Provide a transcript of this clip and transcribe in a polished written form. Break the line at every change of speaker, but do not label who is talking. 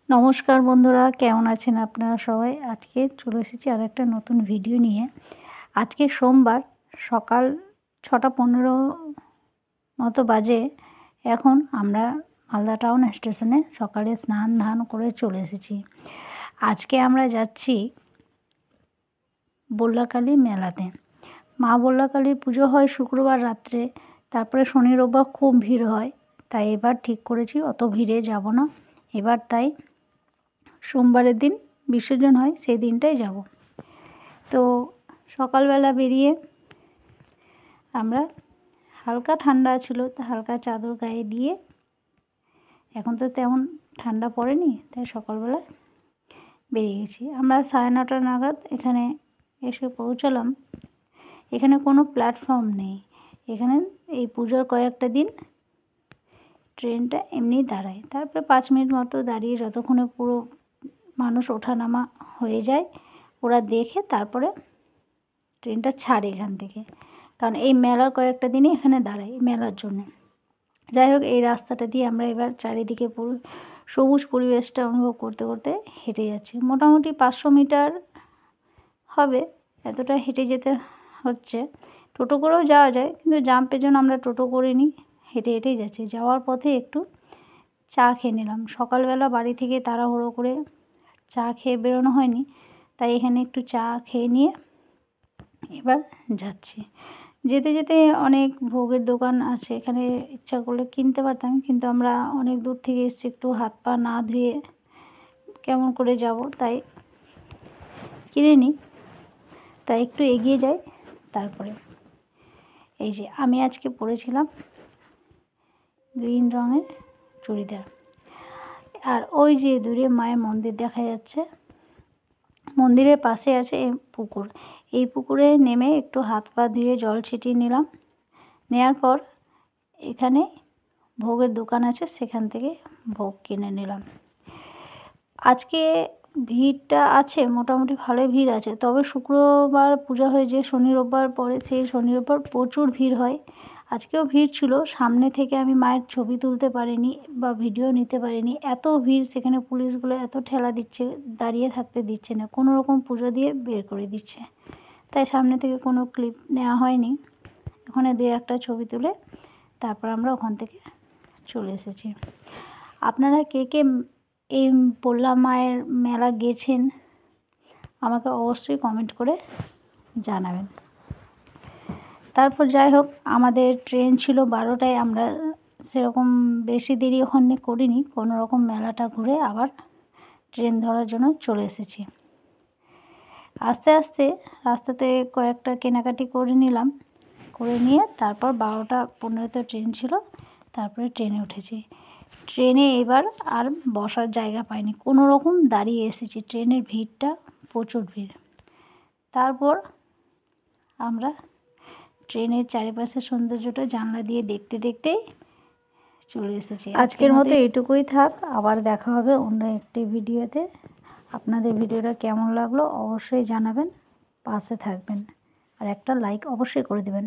নমস্কার বন্ধুরা, কেমন আছেন আপনারা সবাই? আজকে চলে এসেছি আর একটা নতুন ভিডিও নিয়ে। আজকে সোমবার সকাল 6:15 মতো বাজে। এখন আমরা মালদা টাউন স্টেশনে সকালে স্নান ধান করে চলে এসেছি। আজকে আমরা যাচ্ছি বল্লাকালী মেলাতে। মা বল্লাকালীর পুজো হয় শুক্রবার রাত্রে, তারপরে শনি রোববার খুব ভিড় হয়। তাই এবার ঠিক করেছি অত ভিড়ে যাব না, এবার তাই সোমবারের দিন বিসর্জন হয় সেই দিনটাই যাব। তো সকালবেলা বেরিয়ে আমরা হালকা ঠান্ডা ছিল, তো হালকা চাদর গায়ে দিয়ে, এখন তো তেমন ঠান্ডা পড়েনি, তাই সকালবেলা বেরিয়ে গেছি। আমরা 9:30 নাগাদ এখানে এসে পৌঁছালাম। এখানে কোনো প্ল্যাটফর্ম নেই। এখানে এই পুজোর কয়েকটা দিন ট্রেনটা এমনি দাঁড়ায়, তারপরে 5 মিনিট মতো দাঁড়িয়ে যতক্ষণে পুরো মানুষ ওঠানামা হয়ে যায় ওরা দেখে তারপরে ট্রেনটা ছাড়ে এখান থেকে। কারণ এই মেলার কয়েকটা দিনই এখানে দাঁড়ায় মেলার জন্য। যাই হোক, এই রাস্তাটা দিয়ে আমরা এবার চারিদিকে পুরো সবুজ পরিবেশটা অনুভব করতে করতে হেঁটে যাচ্ছি। মোটামুটি 500 মিটার হবে, এতটা হেঁটে যেতে হচ্ছে। টোটো করেও যাওয়া যায়, কিন্তু জাম্পের জন্য আমরা টোটো করিনি, হেঁটে হেঁটেই যাচ্ছি। যাওয়ার পথে একটু চা খেয়ে নিলাম। সকালবেলা বাড়ি থেকে তাড়াহুড়ো করে চা খেয়ে বেরোনো হয়নি, তাই এখানে একটু চা খেয়ে নিয়ে এবার যাচ্ছি। যেতে যেতে অনেক ভোগের দোকান আছে, এখানে ইচ্ছা করলে কিনতে পারতাম, কিন্তু আমরা অনেক দূর থেকে এসেছি, একটু হাত পা না ধুয়ে কেমন করে যাব, তাই কিনে নিই। তাই একটু এগিয়ে যাই। তারপরে এই যে আমি আজকে পরেছিলাম গ্রিন রঙের চুড়িদার। আর ওই যে দূরে মায়ের মন্দির দেখা যাচ্ছে, মন্দিরের পাশে আছে এই পুকুর। এই পুকুরে নেমে একটু হাত পা ধুয়ে জল ছিটিয়ে নিলাম। নেওয়ার পর এখানে ভোগের দোকান আছে, সেখান থেকে ভোগ কিনে নিলাম। আজকে ভিড়টা আছে, মোটামুটি ভালোই ভিড় আছে। তবে শুক্রবার পূজা হয়ে যে শনি রোববার পরে, সেই শনি রোববার প্রচুর ভিড় হয়। আজকেও ভিড় ছিল। সামনে থেকে আমি মায়ের ছবি তুলতে পারিনি বা ভিডিও নিতে পারিনি, এত ভিড়। সেখানে পুলিশগুলো এত ঠেলা দিচ্ছে, দাঁড়িয়ে থাকতে দিচ্ছে না, কোনো রকম পুজো দিয়ে বের করে দিচ্ছে। তাই সামনে থেকে কোনো ক্লিপ নেওয়া হয়নি। ওখানে 2-1টা ছবি তুলে তারপর আমরা ওখান থেকে চলে এসেছি। আপনারা কে কে এই বল্লা মায়ের মেলা গেছেন আমাকে অবশ্যই কমেন্ট করে জানাবেন। তারপর যাই হোক, আমাদের ট্রেন ছিল 12টায়। আমরা সেরকম বেশি দেরি ওখানে করিনি, কোনো রকম মেলাটা ঘুরে আবার ট্রেন ধরার জন্য চলে এসেছি। আস্তে আস্তে রাস্তাতে কয়েকটা কেনাকাটি করে নিলাম, করে নিয়ে তারপর 12:15 ট্রেন ছিল, তারপরে ট্রেনে উঠেছি। ট্রেনে এবার আর বসার জায়গা পাইনি, কোনো রকম দাঁড়িয়ে এসেছি। ট্রেনের ভিড়টা প্রচুর ভিড়। তারপর আমরা ট্রেনের চারিপাশের সৌন্দর্যটা জানলা দিয়ে দেখতে দেখতেই চলে এসেছি। আজকের মতো এইটুকুই থাক, আবার দেখা হবে অন্য একটি ভিডিওতে। আপনাদের ভিডিওটা কেমন লাগলো অবশ্যই জানাবেন, পাশে থাকবেন, আর একটা লাইক অবশ্যই করে দেবেন।